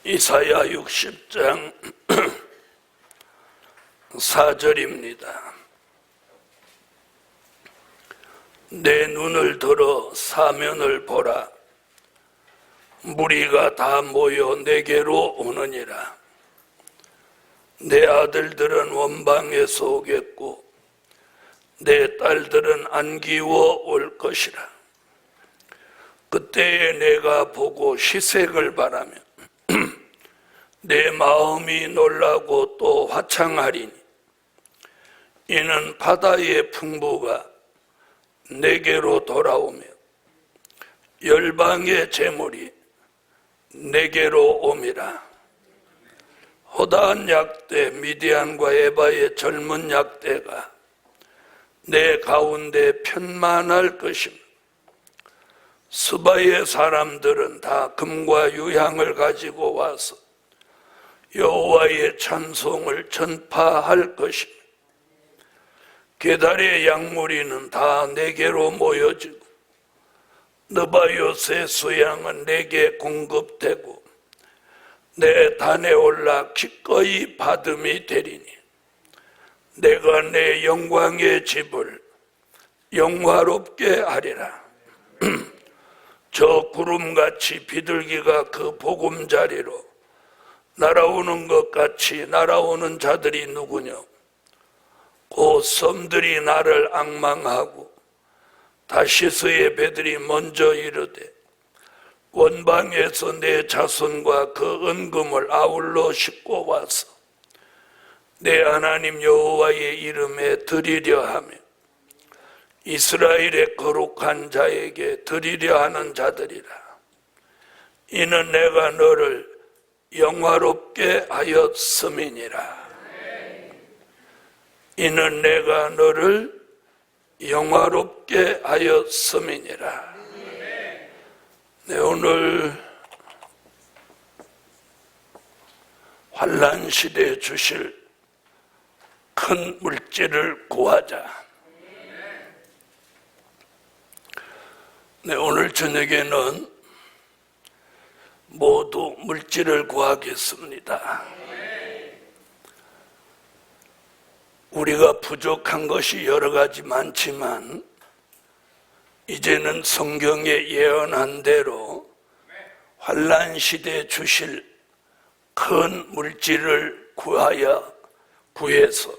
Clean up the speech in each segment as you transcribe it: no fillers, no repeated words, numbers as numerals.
이사야 60장 4절입니다. 내 눈을 들어 사면을 보라. 무리가 다 모여 내게로 오느니라. 내 아들들은 원방에서 오겠고 내 딸들은 안기워 올 것이라. 그때에 내가 보고 시색을 바라며 내 마음이 놀라고 또 화창하리니 이는 바다의 풍부가 내게로 돌아오며 열방의 재물이 내게로 옴이라. 호다한 약대 미디안과 에바의 젊은 약대가 내 가운데 편만할 것이며 스바의 사람들은 다 금과 유향을 가지고 와서 여호와의 찬송을 전파할 것이며 게달의 양무리는 다 내게로 모여지고 느바요스의 수양은 내게 공급되고 내 단에 올라 기꺼이 받음이 되리니 내가 내 영광의 집을 영화롭게 하리라. 저 구름같이 비둘기가 그 보금자리로 날아오는 것 같이 날아오는 자들이 누구냐? 곧 섬들이 나를 앙망하고 다시스의 배들이 먼저 이르되 원방에서 내 자손과 그 은금을 아울러 싣고 와서 내 하나님 여호와의 이름에 드리려 하며 이스라엘의 거룩한 자에게 드리려 하는 자들이라. 이는 내가 너를 영화롭게 하였음이니라. 이는 내가 너를 영화롭게 하였음이니라. 네, 오늘 환난 시대에 주실 큰 물질을 구하자. 네, 오늘 저녁에는 모두 물질을 구하겠습니다. 우리가 부족한 것이 여러 가지 많지만 이제는 성경에 예언한 대로 환난 시대에 주실 큰 물질을 구해서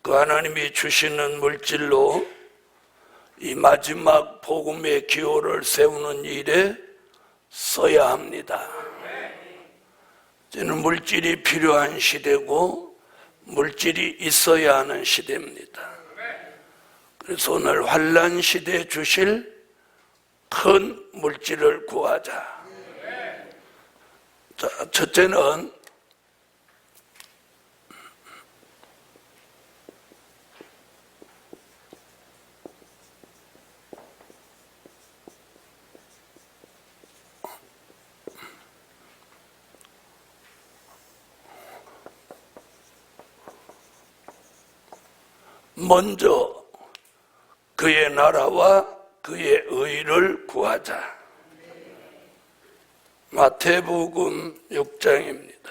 그 하나님이 주시는 물질로 이 마지막 복음의 기호를 세우는 일에 써야 합니다. 이제는 물질이 필요한 시대고 물질이 있어야 하는 시대입니다. 그래서 오늘 환난 시대에 주실 큰 물질을 구하자. 자, 첫째는 먼저 그의 나라와 그의 의를 구하자. 마태복음 6장입니다.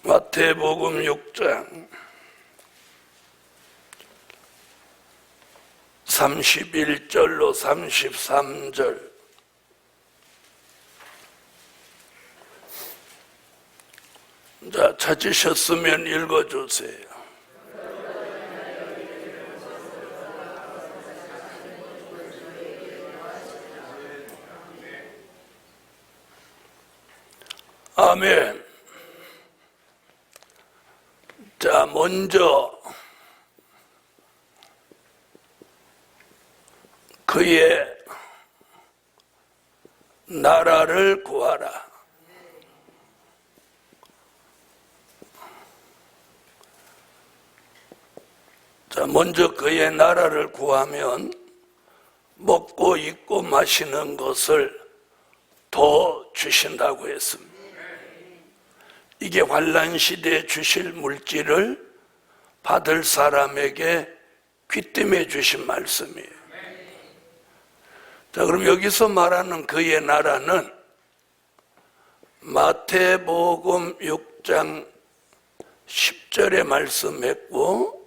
마태복음 6장 31절로 33절. 자, 찾으셨으면 읽어주세요. 아멘. 자, 먼저 그의 나라를 구하라. 자, 먼저 그의 나라를 구하면 먹고 입고 마시는 것을 더 주신다고 했습니다. 이게 환난 시대에 주실 물질을 받을 사람에게 귀띔해 주신 말씀이에요. 자, 그럼 여기서 말하는 그의 나라는 마태복음 6장 10절에 말씀했고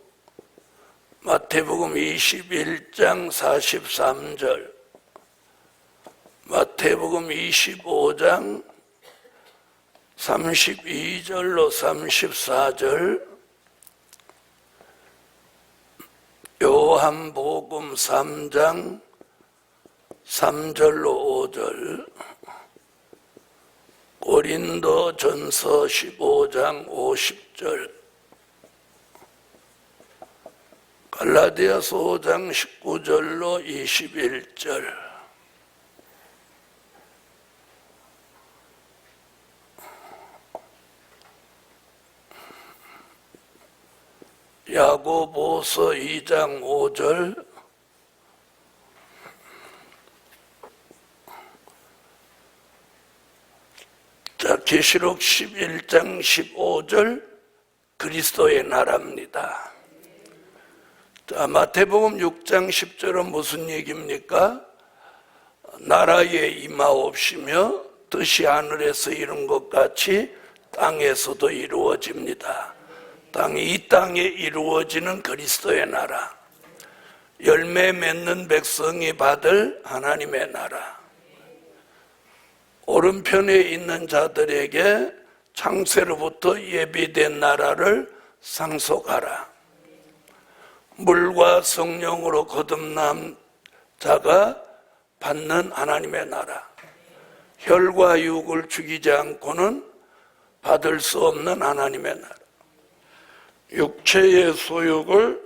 마태복음 21장 43절, 마태복음 25장 32절로 34절, 요한복음 3장 3절로 5절, 고린도전서 15장 50절, 갈라디아서 5장 19절로 21절, 야고보서 2장 5절, 자, 계시록 11장 15절 그리스도의 나라입니다. 자, 마태복음 6장 10절은 무슨 얘기입니까? 나라에 임하옵시며 뜻이 하늘에서 이룬 것 같이 땅에서도 이루어집니다. 이 땅에 이루어지는 그리스도의 나라, 열매 맺는 백성이 받을 하나님의 나라, 오른편에 있는 자들에게 창세로부터 예비된 나라를 상속하라. 물과 성령으로 거듭난 자가 받는 하나님의 나라, 혈과 육을 죽이지 않고는 받을 수 없는 하나님의 나라, 육체의 소욕을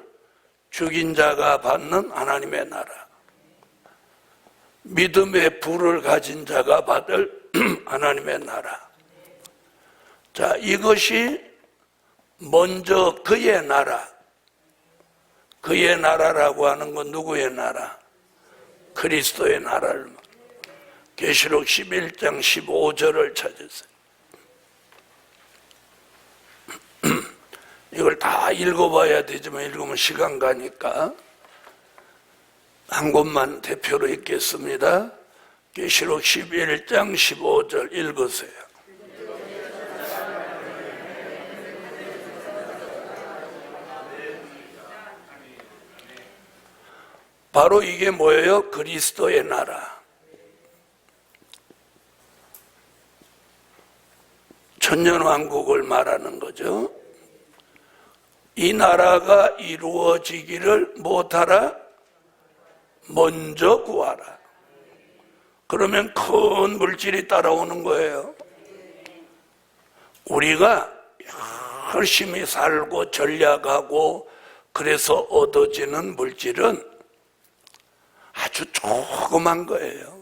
죽인 자가 받는 하나님의 나라, 믿음의 불을 가진 자가 받을 하나님의 나라. 자, 이것이 먼저 그의 나라, 그의 나라라고 하는 건 누구의 나라? 그리스도의 나라를. 계시록 11장 15절을 찾으세요. 이걸 다 읽어봐야 되지만 읽으면 시간 가니까 한 곳만 대표로 읽겠습니다. 계시록 11장 15절 읽으세요. 바로 이게 뭐예요? 그리스도의 나라. 천년왕국을 말하는 거죠. 이 나라가 이루어지기를 못하라? 먼저 구하라. 그러면 큰 물질이 따라오는 거예요. 우리가 열심히 살고 전략하고 그래서 얻어지는 물질은 아주 조그만 거예요.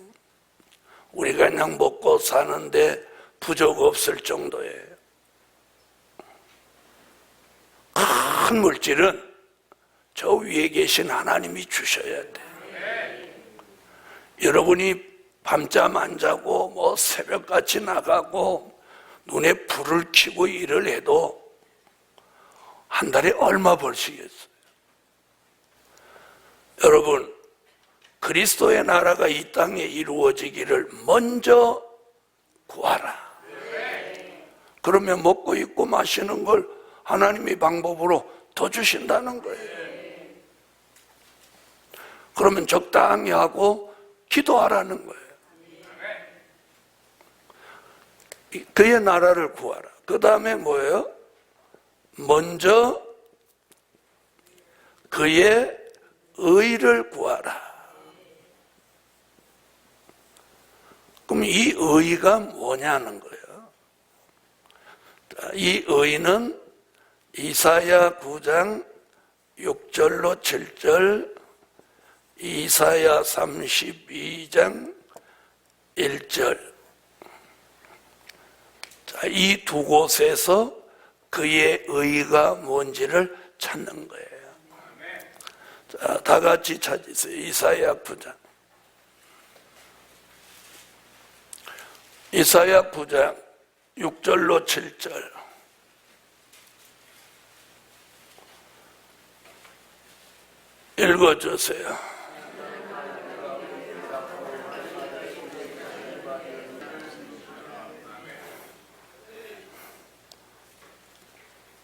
우리가 그냥 먹고 사는데 부족 없을 정도예요. 큰 물질은 저 위에 계신 하나님이 주셔야 돼. 여러분이 밤잠 안 자고 뭐 새벽같이 나가고 눈에 불을 켜고 일을 해도 한 달에 얼마 벌시겠어요? 여러분, 그리스도의 나라가 이 땅에 이루어지기를 먼저 구하라. 그러면 먹고 입고 마시는 걸 하나님의 방법으로 더 주신다는 거예요. 그러면 적당히 하고 기도하라는 거예요. 그의 나라를 구하라. 그 다음에 뭐예요? 먼저 그의 의를 구하라. 그럼 이 의가 뭐냐는 거예요. 이 의는 이사야 9장 6절로 7절, 이사야 32장 1절, 이 두 곳에서 그의 의가 뭔지를 찾는 거예요. 자, 다 같이 찾으세요. 이사야 9장. 이사야 9장 6절로 7절. 읽어주세요.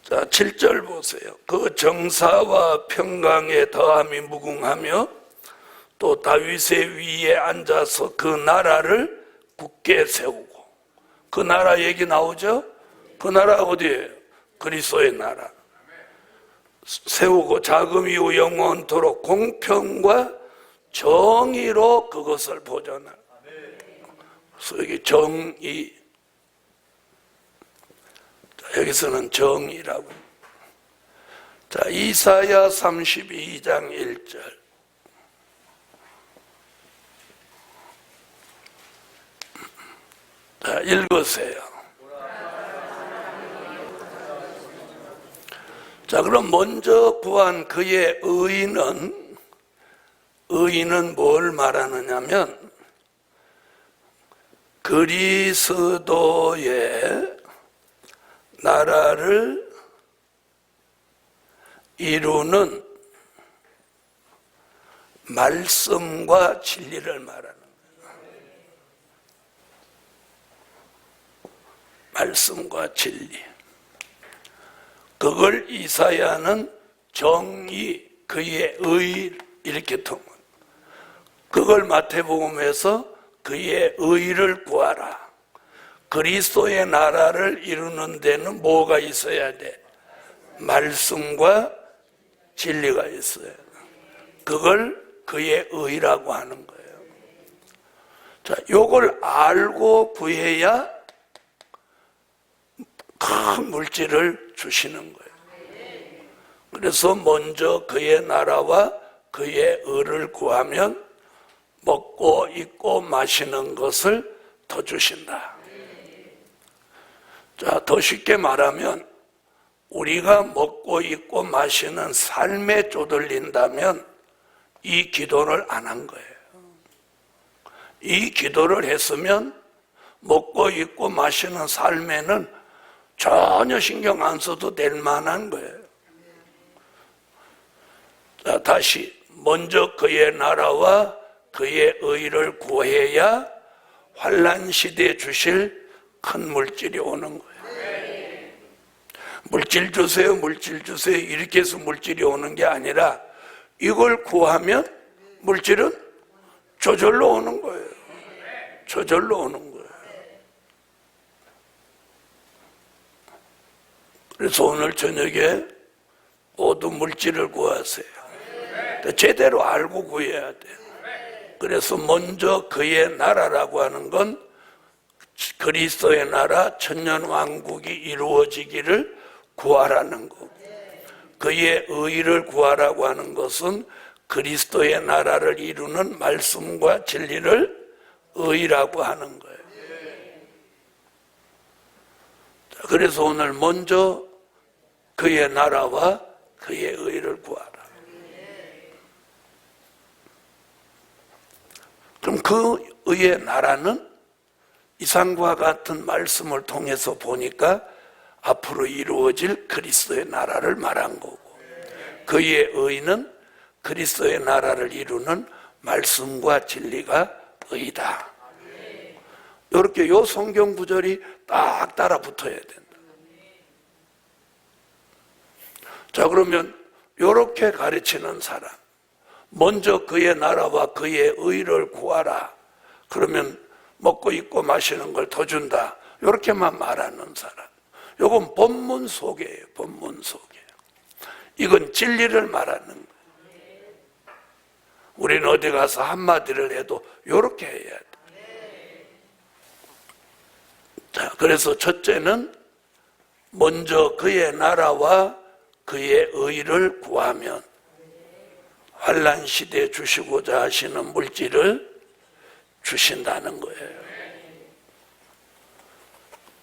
자, 7절 보세요. 그 정사와 평강에 더함이 무궁하며 또 다윗의 위에 앉아서 그 나라를 굳게 세우고. 그 나라 얘기 나오죠? 그 나라 어디예요? 그리스도의 나라. 세우고 자금 이후 영원토록 공평과 정의로 그것을 보존할. 그래서 여기 정의, 여기서는 정의라고. 자, 이사야 32장 1절. 자, 읽으세요. 자, 그럼 먼저 구한 그의 의는 뭘 말하느냐면 그리스도의 나라를 이루는 말씀과 진리를 말하는 거예요. 말씀과 진리. 그걸 이사야는 정의, 그의 의 이렇게 통한. 그걸 마태복음에서 그의 의를 구하라. 그리스도의 나라를 이루는 데는 뭐가 있어야 돼? 말씀과 진리가 있어야 돼. 그걸 그의 의라고 하는 거예요. 자, 요걸 알고 구해야 큰 물질을 주시는 거예요. 그래서 먼저 그의 나라와 그의 의를 구하면 먹고 입고 마시는 것을 더 주신다. 자, 더 쉽게 말하면 우리가 먹고 입고 마시는 삶에 쪼들린다면 이 기도를 안 한 거예요. 이 기도를 했으면 먹고 입고 마시는 삶에는 전혀 신경 안 써도 될 만한 거예요. 자, 다시 먼저 그의 나라와 그의 의를 구해야 환난 시대에 주실 큰 물질이 오는 거예요. 물질 주세요, 물질 주세요 이렇게 해서 물질이 오는 게 아니라 이걸 구하면 물질은 저절로 오는 거예요. 저절로 오는 거예요. 그래서 오늘 저녁에 모두 물질을 구하세요. 제대로 알고 구해야 돼요. 그래서 먼저 그의 나라라고 하는 건 그리스도의 나라 천년왕국이 이루어지기를 구하라는 거고, 그의 의를 구하라고 하는 것은 그리스도의 나라를 이루는 말씀과 진리를 의라고 하는 거예요. 그래서 오늘 먼저 그의 나라와 그의 의를 구하라. 그럼 그 의의 나라는 이상과 같은 말씀을 통해서 보니까 앞으로 이루어질 그리스도의 나라를 말한 거고, 그의 의는 그리스도의 나라를 이루는 말씀과 진리가 의다. 이렇게 요 성경 구절이 딱 따라 붙어야 된다. 자, 그러면 이렇게 가르치는 사람, 먼저 그의 나라와 그의 의를 구하라. 그러면 먹고 입고 마시는 걸 더 준다. 이렇게만 말하는 사람, 이건 본문 속이에요. 본문 속에. 이건 진리를 말하는 거예요. 우리는 어디 가서 한마디를 해도 이렇게 해야 돼. 자, 그래서 첫째는 먼저 그의 나라와 그의 의를 구하면 환난 시대에 주시고자 하시는 물질을 주신다는 거예요.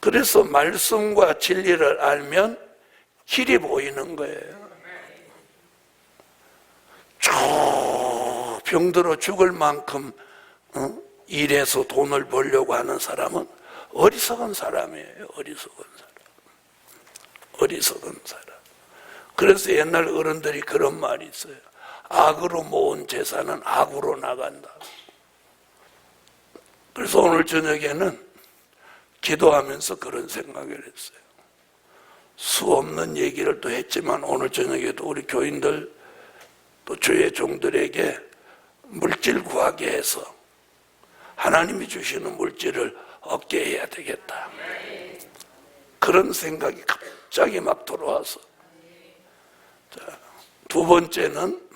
그래서 말씀과 진리를 알면 길이 보이는 거예요. 병들어 죽을 만큼 일해서 돈을 벌려고 하는 사람은 어리석은 사람이에요. 어리석은 사람. 어리석은 사람. 그래서 옛날 어른들이 그런 말이 있어요. 악으로 모은 재산은 악으로 나간다. 그래서 오늘 저녁에는 기도하면서 그런 생각을 했어요. 수 없는 얘기를 또 했지만 오늘 저녁에도 우리 교인들 또 주의 종들에게 물질 구하게 해서 하나님이 주시는 물질을 얻게 해야 되겠다. 그런 생각이 갑자기 막 들어와서. 자, 두 번째는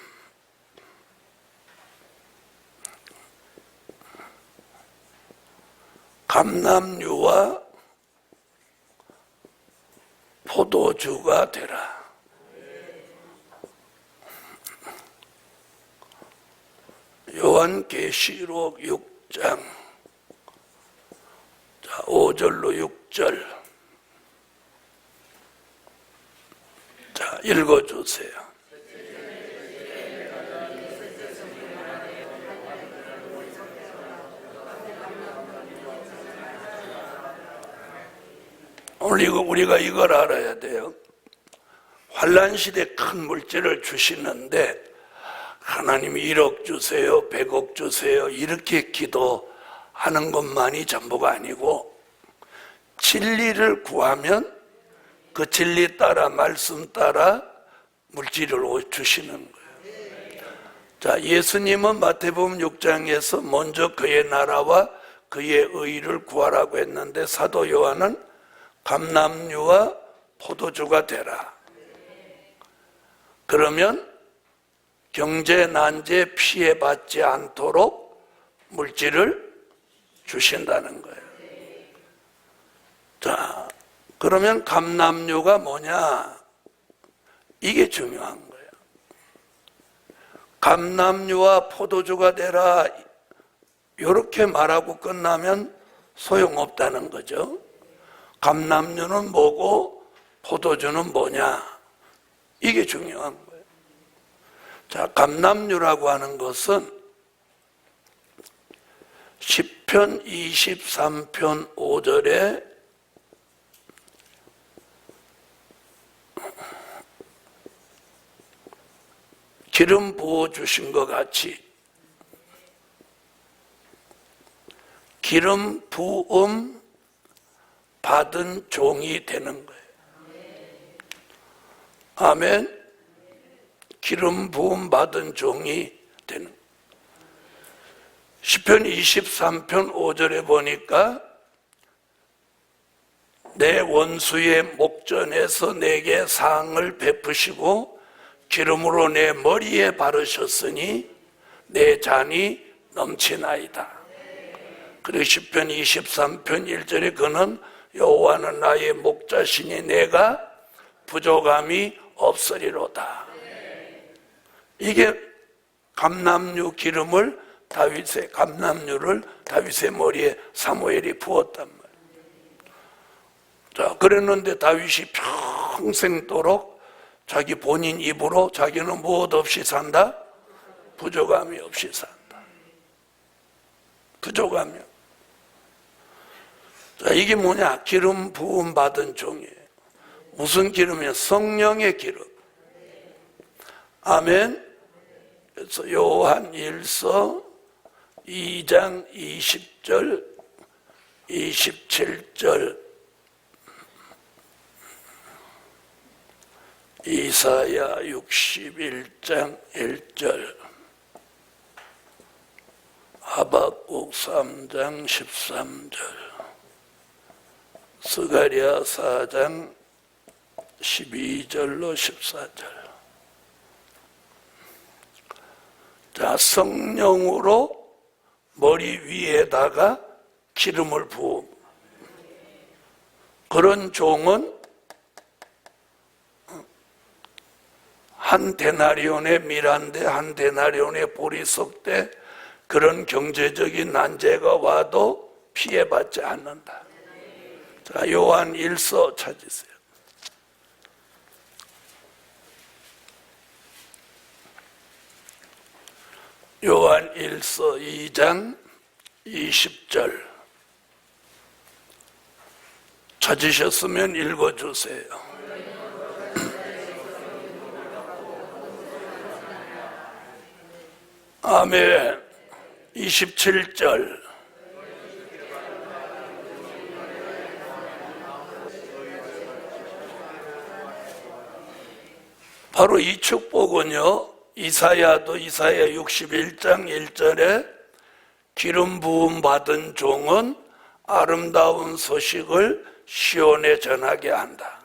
감람류와 포도주가 되라. 요한계시록 6장 5절로 6절. 자, 읽어주세요. 오늘 우리가 이걸 알아야 돼요. 환난 시대 큰 물질을 주시는데 하나님이 1억 주세요, 100억 주세요 이렇게 기도하는 것만이 전부가 아니고 진리를 구하면 그 진리 따라 말씀 따라 물질을 주시는 거예요. 자, 예수님은 마태복음 6장에서 먼저 그의 나라와 그의 의를 구하라고 했는데 사도 요한은 감람류와 포도주가 되라. 그러면 경제 난제 피해받지 않도록 물질을 주신다는 거예요. 자, 그러면 감람류가 뭐냐? 이게 중요한 거예요. 감람류와 포도주가 되라 이렇게 말하고 끝나면 소용없다는 거죠. 감람류는 뭐고 포도주는 뭐냐? 이게 중요한 거예요. 자, 감람류라고 하는 것은 시편 23편 5절에 기름 부어주신 것 같이 기름 부음 받은 종이 되는 거예요. 아멘. 기름 부음 받은 종이 되는 거예요. 시편 23편 5절에 보니까 내 원수의 목전에서 내게 상을 베푸시고 기름으로 내 머리에 바르셨으니 내 잔이 넘치나이다. 그리고 시편 23편 1절에 그는 여호와는 나의 목자시니 내가 부족함이 없으리로다. 이게 감람류 기름을 감람류를 다윗의 머리에 사무엘이 부었단 말이에요. 자, 그랬는데 다윗이 평생도록 자기 본인 입으로 자기는 무엇 없이 산다? 부족함이 없이 산다. 부족함이. 자, 이게 뭐냐? 기름 부음 받은 종이에요. 무슨 기름이에요? 성령의 기름. 아멘. 그래서 요한 1서 2장 20절 27절 이사야 61장 1절 하박국 3장 13절 스가랴 4장 12절로 14절. 자, 성령으로 머리 위에다가 기름을 부음. 그런 종은 한 데나리온의 밀한데 한 데나리온의 보리석대 그런 경제적인 난제가 와도 피해받지 않는다. 자, 요한 1서 찾으세요. 요한 1서 2장 20절 찾으셨으면 읽어주세요. 아멘. 27절 바로 이 축복은요, 이사야도 이사야 61장 1절에 기름 부음 받은 종은 아름다운 소식을 시온에 전하게 한다.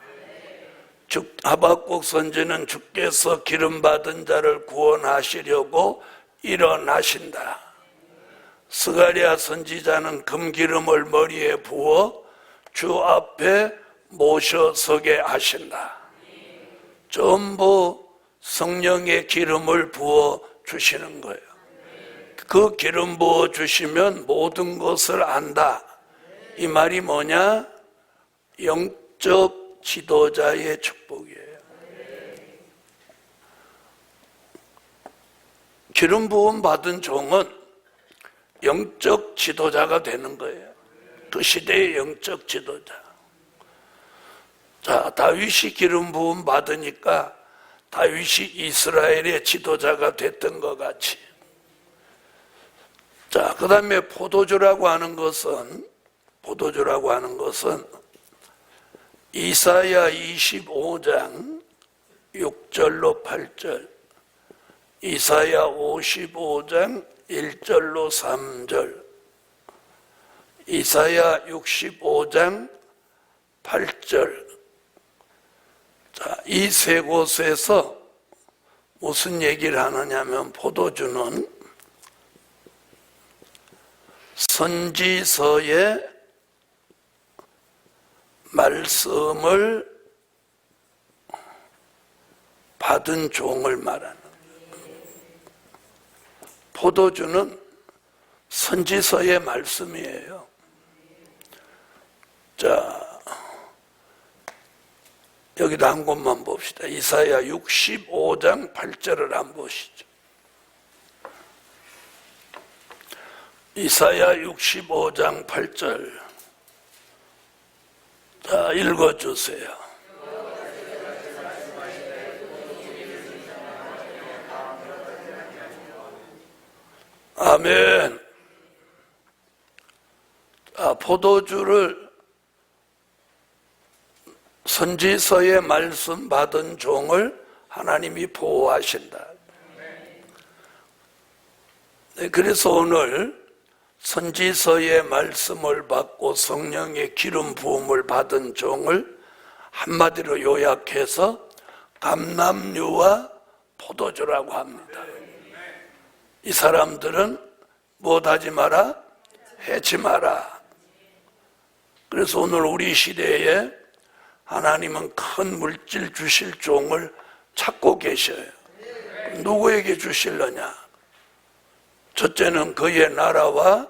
하박국 선지는 주께서 기름 받은 자를 구원하시려고 일어나신다. 스가랴 선지자는 금기름을 머리에 부어 주 앞에 모셔서게 하신다. 전부 성령의 기름을 부어 주시는 거예요. 그 기름 부어 주시면 모든 것을 안다. 이 말이 뭐냐? 영적 지도자의 축복이에요. 기름 부음 받은 종은 영적 지도자가 되는 거예요. 그 시대의 영적 지도자. 자, 다윗이 기름 부음 받으니까 다윗이 이스라엘의 지도자가 됐던 것 같이. 자, 그 다음에 포도주라고 하는 것은 이사야 25장 6절로 8절, 이사야 55장 1절로 3절, 이사야 65장 8절. 자, 이 세 곳에서 무슨 얘기를 하느냐면, 포도주는 선지서의 말씀을 받은 종을 말하는 거예요. 포도주는 선지서의 말씀이에요. 자, 여기도 한 곳만 봅시다. 이사야 65장 8절을 한번 보시죠. 이사야 65장 8절. 자, 읽어주세요. 아멘. 자, 포도주를 선지서의 말씀 받은 종을 하나님이 보호하신다. 네, 그래서 오늘 선지서의 말씀을 받고 성령의 기름 부음을 받은 종을 한마디로 요약해서 감람류와 포도주라고 합니다. 이 사람들은 무엇하지 마라? 해치 마라. 그래서 오늘 우리 시대에 하나님은 큰 물질 주실 종을 찾고 계셔요. 누구에게 주실려냐? 첫째는 그의 나라와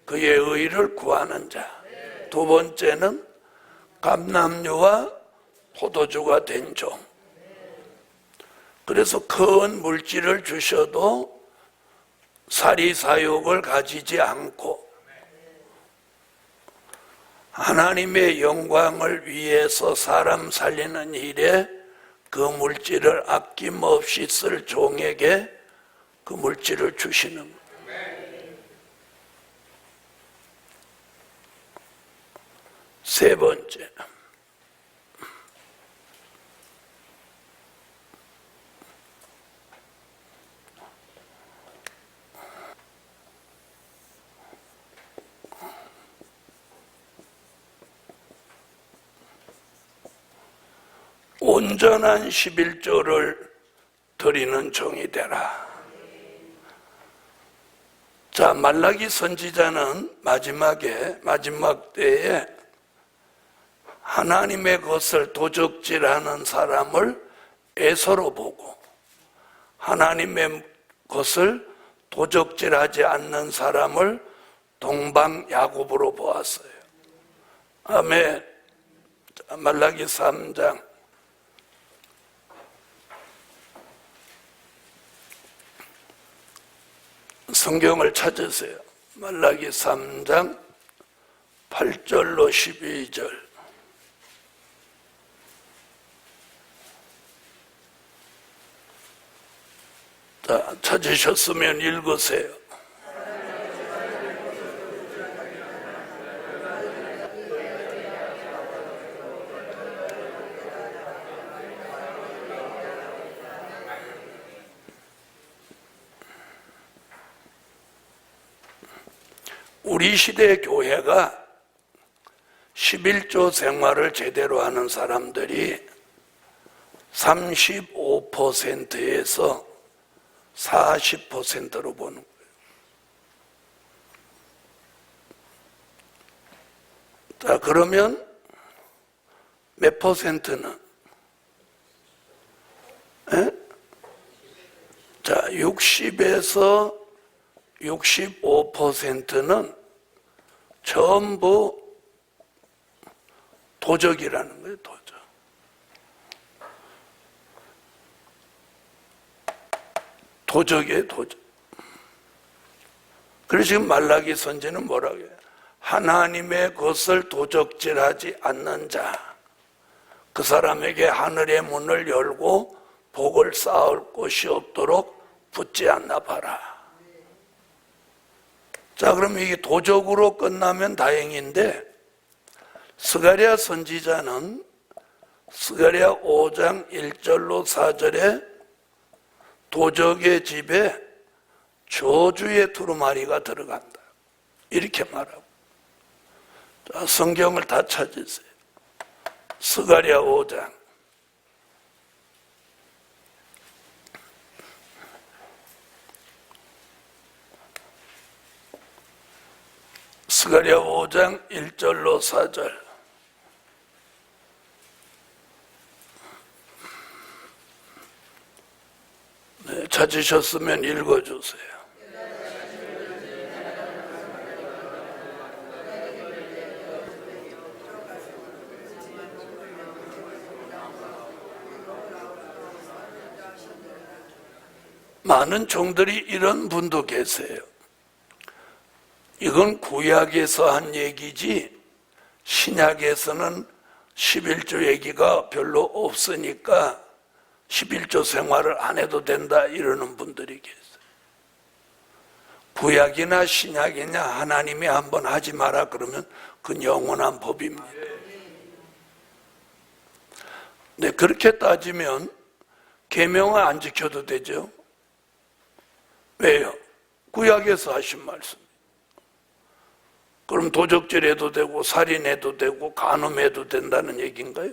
그의 의를 구하는 자. 두 번째는 감람류와 포도주가 된 종. 그래서 큰 물질을 주셔도 사리사욕을 가지지 않고 하나님의 영광을 위해서 사람 살리는 일에 그 물질을 아낌없이 쓸 종에게 그 물질을 주시는 거예요. 세 번째, 온전한 11조를 드리는 종이 되라. 자, 말라기 선지자는 마지막 때에 하나님의 것을 도적질하는 사람을 에서로 보고 하나님의 것을 도적질하지 않는 사람을 동방야곱으로 보았어요. 아멘. 자, 말라기 3장 성경을 찾으세요. 말라기 3장 8절로 12절. 자, 찾으셨으면 읽으세요. 우리 시대 교회가 11조 생활을 제대로 하는 사람들이 35%에서 40%로 보는 거예요. 자, 그러면 몇 퍼센트는? 자, 60에서 65%는 전부 도적이라는 거예요, 도적. 도적이에요, 도적. 그래서 지금 말라기 선지는 뭐라고 해요? 하나님의 것을 도적질하지 않는 자, 그 사람에게 하늘의 문을 열고 복을 쌓을 곳이 없도록 붙지 않나 봐라. 자, 그럼 이게 도적으로 끝나면 다행인데, 스가랴 선지자는 스가랴 5장 1절로 4절에 도적의 집에 저주의 두루마리가 들어간다, 이렇게 말하고. 자, 성경을 다 찾으세요. 스가랴 5장 스가랴 5장 1절로 4절. 네, 찾으셨으면 읽어주세요. 많은 종들이 이런 분도 계세요. 이건 구약에서 한 얘기지 신약에서는 11조 얘기가 별로 없으니까 11조 생활을 안 해도 된다 이러는 분들이 계세요. 구약이나 신약이냐 하나님이 한번 하지 마라 그러면 그건 영원한 법입니다. 네, 그렇게 따지면 계명을 안 지켜도 되죠. 왜요? 구약에서 하신 말씀. 그럼 도적질해도 되고 살인해도 되고 간음해도 된다는 얘기인가요?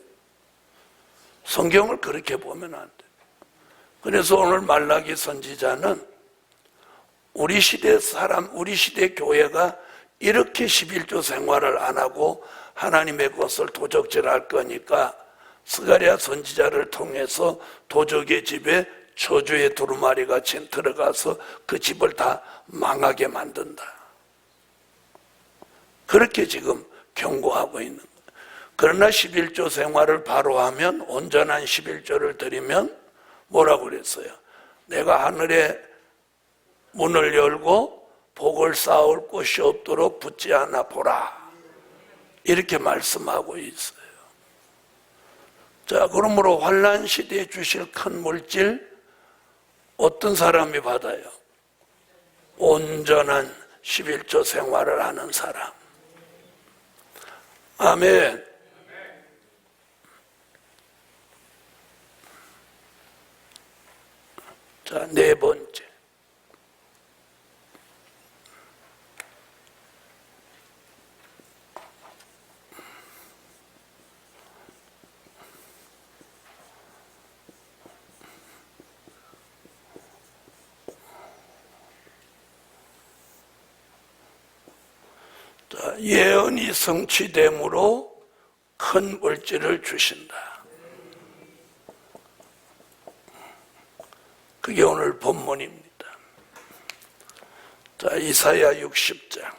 성경을 그렇게 보면 안 돼요. 그래서 오늘 말라기 선지자는 우리 시대 사람, 우리 시대 교회가 이렇게 11조 생활을 안 하고 하나님의 것을 도적질할 거니까 스가랴 선지자를 통해서 도적의 집에 저주의 두루마리가 들어가서 그 집을 다 망하게 만든다. 그렇게 지금 경고하고 있는 거예요. 그러나 11조 생활을 바로 하면, 온전한 11조를 드리면 뭐라고 그랬어요? 내가 하늘의 문을 열고 복을 쌓을 곳이 없도록 붙지 않아 보라, 이렇게 말씀하고 있어요. 자, 그러므로 환난 시대에 주실 큰 물질 어떤 사람이 받아요? 온전한 11조 생활을 하는 사람. 아멘. 자, 네 번째. 자, 예언이 성취됨으로 큰 물질을 주신다. 그게 오늘 본문입니다. 자, 이사야 60장.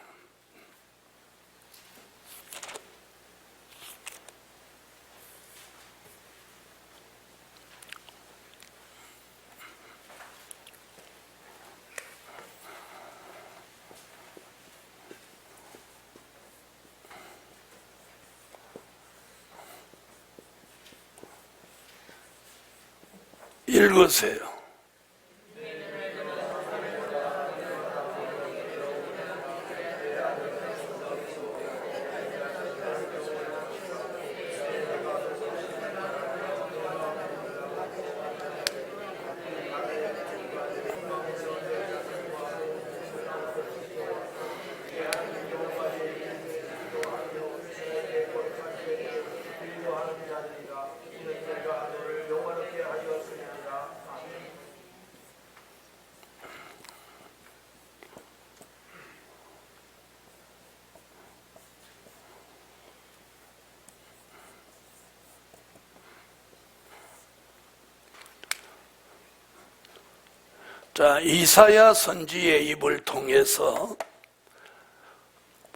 읽으세요. 자, 이사야 선지의 입을 통해서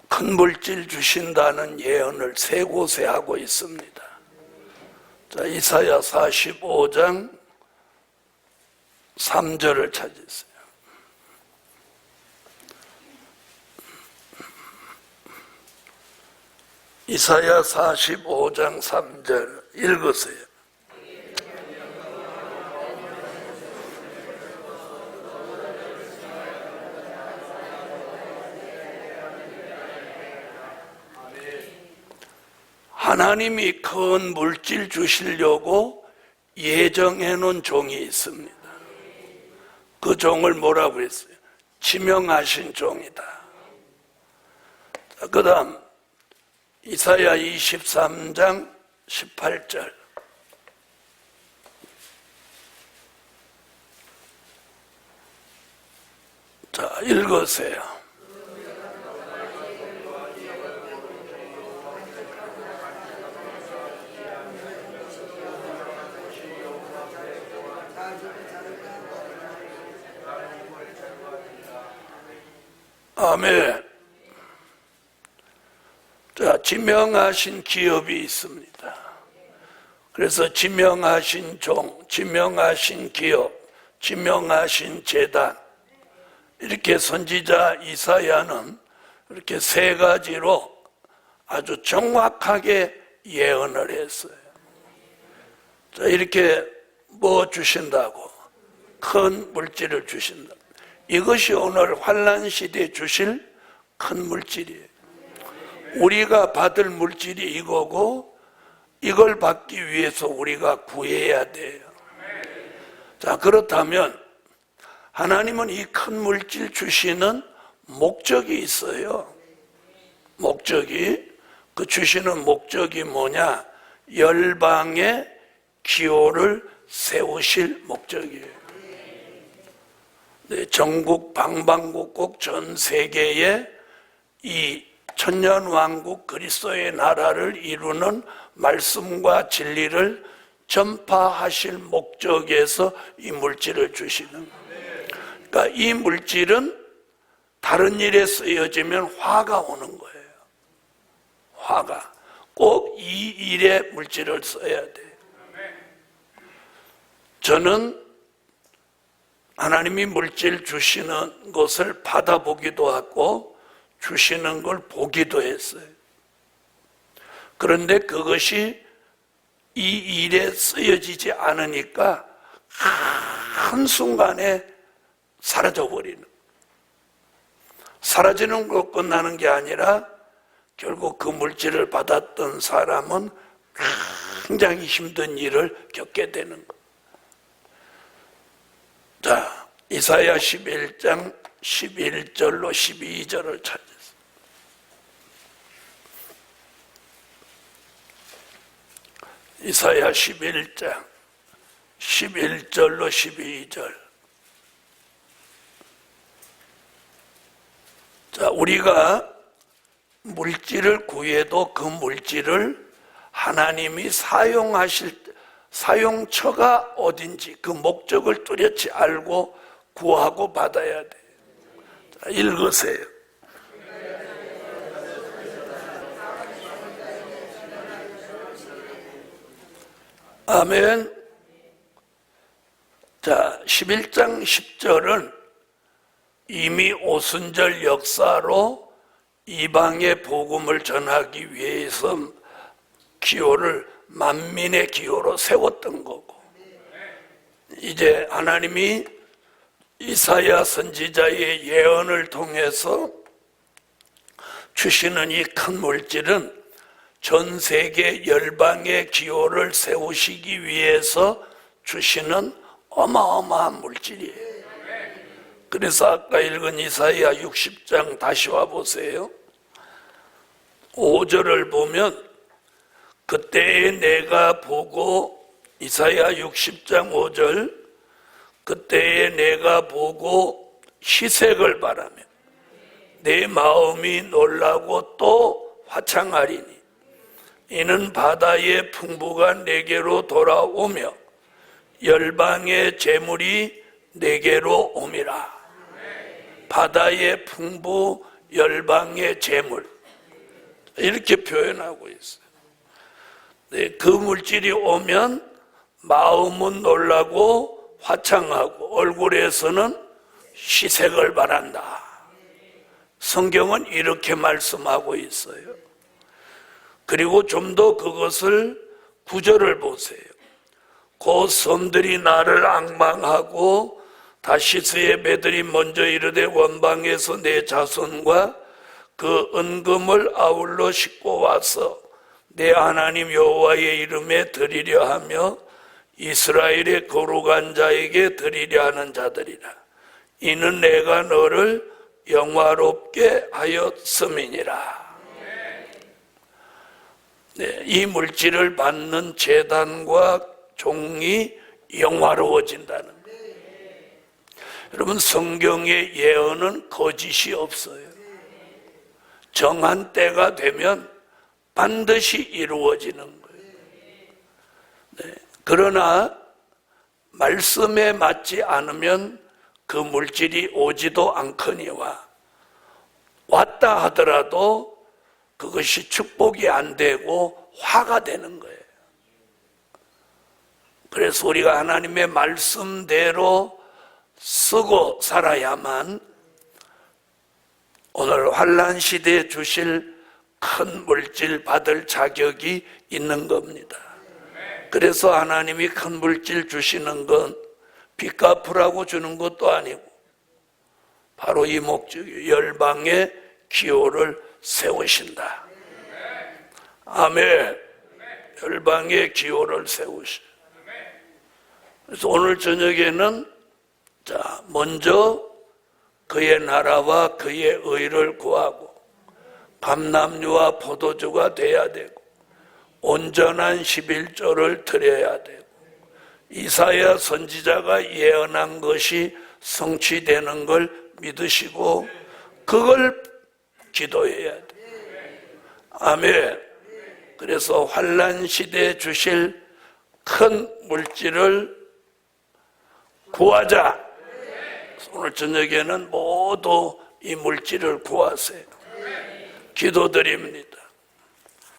큰 물질 주신다는 예언을 세 곳에 하고 있습니다. 자, 이사야 45장 3절을 찾으세요. 이사야 45장 3절 읽으세요. 하나님이 큰 물질 주시려고 예정해 놓은 종이 있습니다. 그 종을 뭐라고 했어요? 지명하신 종이다. 그 다음 이사야 23장 18절 자, 읽으세요. 아멘. 자, 지명하신 기업이 있습니다. 그래서 지명하신 종, 지명하신 기업, 지명하신 재단, 이렇게 선지자 이사야는 이렇게 세 가지로 아주 정확하게 예언을 했어요. 자, 이렇게 뭐 주신다고? 큰 물질을 주신다. 이것이 오늘 환난 시대에 주실 큰 물질이에요. 우리가 받을 물질이 이거고 이걸 받기 위해서 우리가 구해야 돼요. 자, 그렇다면 하나님은 이 큰 물질 주시는 목적이 있어요. 목적이, 그 주시는 목적이 뭐냐? 열방의 기호를 세우실 목적이에요. 네, 전국 방방곡곡 전 세계에 이 천년왕국 그리스도의 나라를 이루는 말씀과 진리를 전파하실 목적에서 이 물질을 주시는 거예요. 그러니까 이 물질은 다른 일에 쓰여지면 화가 오는 거예요. 화가. 꼭 이 일에 물질을 써야 돼요. 저는 하나님이 물질 주시는 것을 받아보기도 하고 주시는 걸 보기도 했어요. 그런데 그것이 이 일에 쓰여지지 않으니까 한순간에 사라져버리는, 사라지는 것 끝나는 게 아니라 결국 그 물질을 받았던 사람은 굉장히 힘든 일을 겪게 되는 거예요. 자, 이사야 11장 11절로 12절을 찾으세요. 이사야 11장 11절로 12절. 자, 우리가 물질을 구해도 그 물질을 하나님이 사용처가 어딘지 그 목적을 뚜렷이 알고 구하고 받아야 돼. 자, 읽으세요. 아멘. 자, 11장 10절은 이미 오순절 역사로 이방의 복음을 전하기 위해서 기호를 만민의 기호로 세웠던 거고, 이제 하나님이 이사야 선지자의 예언을 통해서 주시는 이 큰 물질은 전 세계 열방의 기호를 세우시기 위해서 주시는 어마어마한 물질이에요. 그래서 아까 읽은 이사야 60장 다시 와보세요. 5절을 보면 그때에 내가 보고, 이사야 60장 5절, 그때에 내가 보고 희색을 바라며 내 마음이 놀라고 또 화창하리니 이는 바다의 풍부가 내게로 돌아오며 열방의 재물이 내게로 옴이라. 바다의 풍부, 열방의 재물, 이렇게 표현하고 있어요. 네, 그 물질이 오면 마음은 놀라고 화창하고 얼굴에서는 희색을 발한다. 성경은 이렇게 말씀하고 있어요. 그리고 좀 더 그것을 구절을 보세요. 그 섬들이 나를 앙망하고 다시스의 배들이 먼저 이르되 원방에서 내 자손과 그 은금을 아울러 싣고 와서 내 하나님 여호와의 이름에 드리려 하며 이스라엘의 거룩한 자에게 드리려 하는 자들이라. 이는 내가 너를 영화롭게 하였음이니라. 네, 이 물질을 받는 제단과 종이 영화로워진다는 거예요. 여러분, 성경의 예언은 거짓이 없어요. 정한 때가 되면 반드시 이루어지는 거예요. 네, 그러나 말씀에 맞지 않으면 그 물질이 오지도 않거니와 왔다 하더라도 그것이 축복이 안 되고 화가 되는 거예요. 그래서 우리가 하나님의 말씀대로 쓰고 살아야만 오늘 환난 시대에 주실 큰 물질 받을 자격이 있는 겁니다. 그래서 하나님이 큰 물질 주시는 건 빚 갚으라고 주는 것도 아니고 바로 이 목적이 열방의 기호를 세우신다. 아멘. 열방의 기호를 세우시. 그래서 오늘 저녁에는 자, 먼저 그의 나라와 그의 의를 구하고 감람류와 포도주가 돼야 되고 온전한 11조를 드려야 되고 이사야 선지자가 예언한 것이 성취되는 걸 믿으시고 그걸 기도해야 돼. 아멘. 그래서 환난 시대에 주실 큰 물질을 구하자. 오늘 저녁에는 모두 이 물질을 구하세요. 기도드립니다.